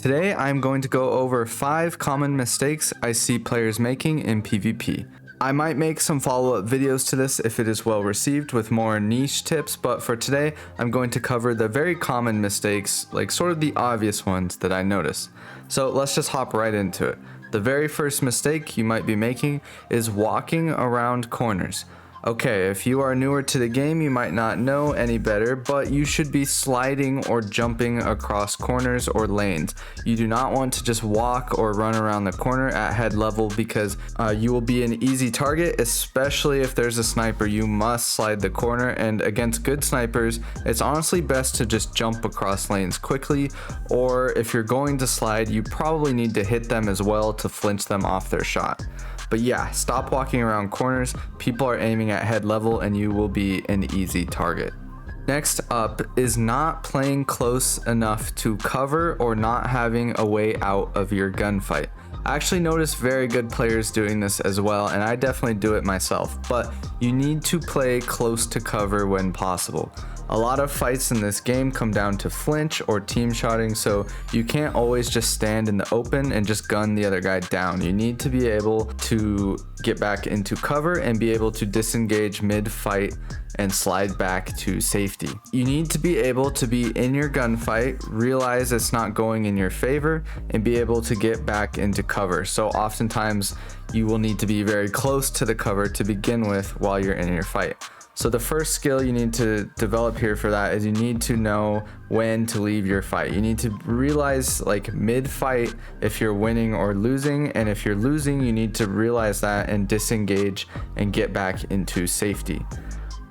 Today I'm going to go over 5 common mistakes I see players making in PvP. I might make some follow-up videos to this if it is well received with more niche tips, but for today I'm going to cover the very common mistakes, like sort of the obvious ones that I notice. So let's just hop right into it. The very first mistake you might be making is walking around corners. Okay, if you are newer to the game, you might not know any better, but you should be sliding or jumping across corners or lanes. You do not want to just walk or run around the corner at head level because you will be an easy target, especially if there's a sniper. You must slide the corner, and against good snipers, it's honestly best to just jump across lanes quickly, or if you're going to slide, you probably need to hit them as well to flinch them off their shot. But yeah, stop walking around corners. People are aiming at head level and you will be an easy target. Next up is not playing close enough to cover or not having a way out of your gunfight. I actually notice very good players doing this as well, and I definitely do it myself, but you need to play close to cover when possible. A lot of fights in this game come down to flinch or team shotting, so you can't always just stand in the open and just gun the other guy down. You need to be able to get back into cover and be able to disengage mid-fight and slide back to safety. You need to be able to be in your gunfight, realize it's not going in your favor, and be able to get back into cover. So oftentimes you will need to be very close to the cover to begin with while you're in your fight. So the first skill you need to develop here for that is you need to know when to leave your fight. You need to realize like mid-fight if you're winning or losing, and if you're losing, you need to realize that and disengage and get back into safety.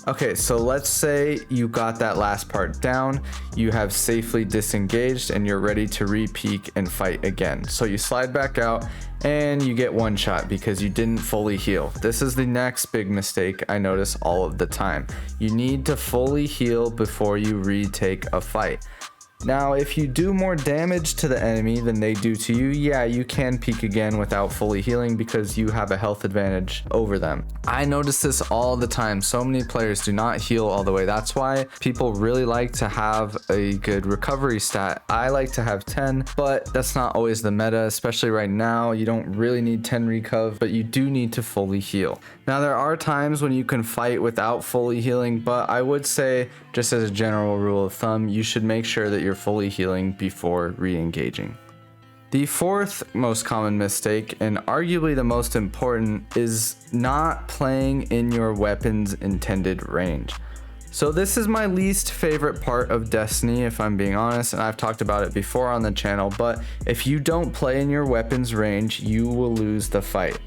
Okay, so let's say you got that last part down, you have safely disengaged and you're ready to re-peek and fight again. So you slide back out and you get one shot because you didn't fully heal. This is the next big mistake I notice all of the time. You need to fully heal before you retake a fight. Now, if you do more damage to the enemy than they do to you, yeah, you can peek again without fully healing because you have a health advantage over them. I notice this all the time. So many players do not heal all the way. That's why people really like to have a good recovery stat. I like to have 10, but that's not always the meta, especially right now. You don't really need 10 recuv, but you do need to fully heal. Now, there are times when you can fight without fully healing, but I would say, just as a general rule of thumb, you should make sure that you're fully healing before re-engaging. The fourth most common mistake, and arguably the most important, is not playing in your weapon's intended range. So this is my least favorite part of Destiny, if I'm being honest, and I've talked about it before on the channel, but if you don't play in your weapon's range, you will lose the fight.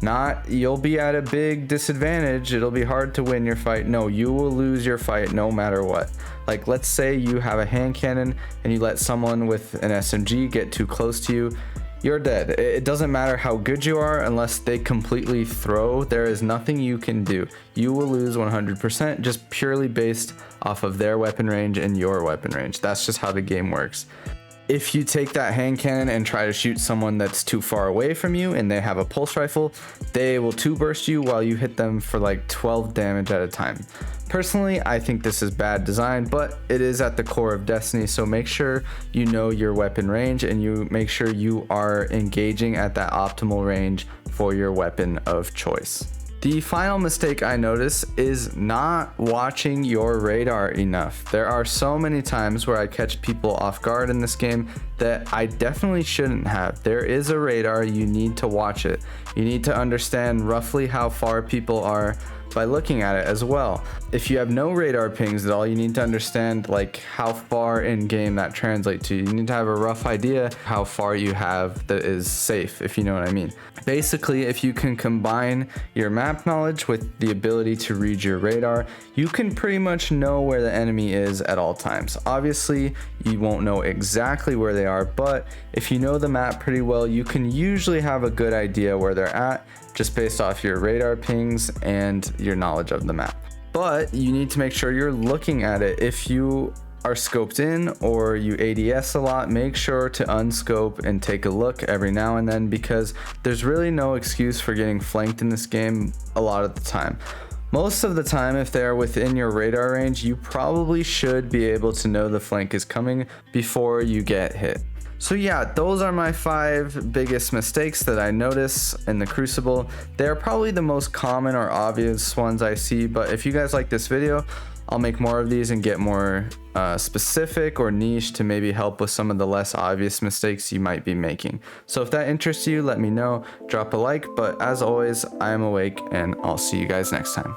Not you'll be at a big disadvantage, it'll be hard to win your fight. No, you will lose your fight no matter what. Like, let's say you have a hand cannon and you let someone with an SMG get too close to you, you're dead. It doesn't matter how good you are unless they completely throw. There is nothing you can do. You will lose 100% just purely based off of their weapon range and your weapon range. That's just how the game works. If you take that hand cannon and try to shoot someone that's too far away from you and they have a pulse rifle, they will 2-burst you while you hit them for like 12 damage at a time. Personally, I think this is bad design, but it is at the core of Destiny, so make sure you know your weapon range and you make sure you are engaging at that optimal range for your weapon of choice. The final mistake I notice is not watching your radar enough. There are so many times where I catch people off guard in this game that I definitely shouldn't have. There is a radar, you need to watch it. You need to understand roughly how far people are by looking at it as well. If you have no radar pings at all, you need to understand like how far in game that translates to. You need to have a rough idea how far you have that is safe, if you know what I mean. Basically, if you can combine your map knowledge with the ability to read your radar, you can pretty much know where the enemy is at all times. Obviously, you won't know exactly where they are, but if you know the map pretty well, you can usually have a good idea where they're at just based off your radar pings and your knowledge of the map. But you need to make sure you're looking at it. If you are scoped in or you ADS a lot, make sure to unscope and take a look every now and then, because there's really no excuse for getting flanked in this game a lot of the time. Most of the time, if they're within your radar range, you probably should be able to know the flank is coming before you get hit. So yeah, those are my 5 biggest mistakes that I notice in the Crucible. They're probably the most common or obvious ones I see, but if you guys like this video, I'll make more of these and get more specific or niche to maybe help with some of the less obvious mistakes you might be making. So if that interests you, let me know, drop a like, but as always, I am awake and I'll see you guys next time.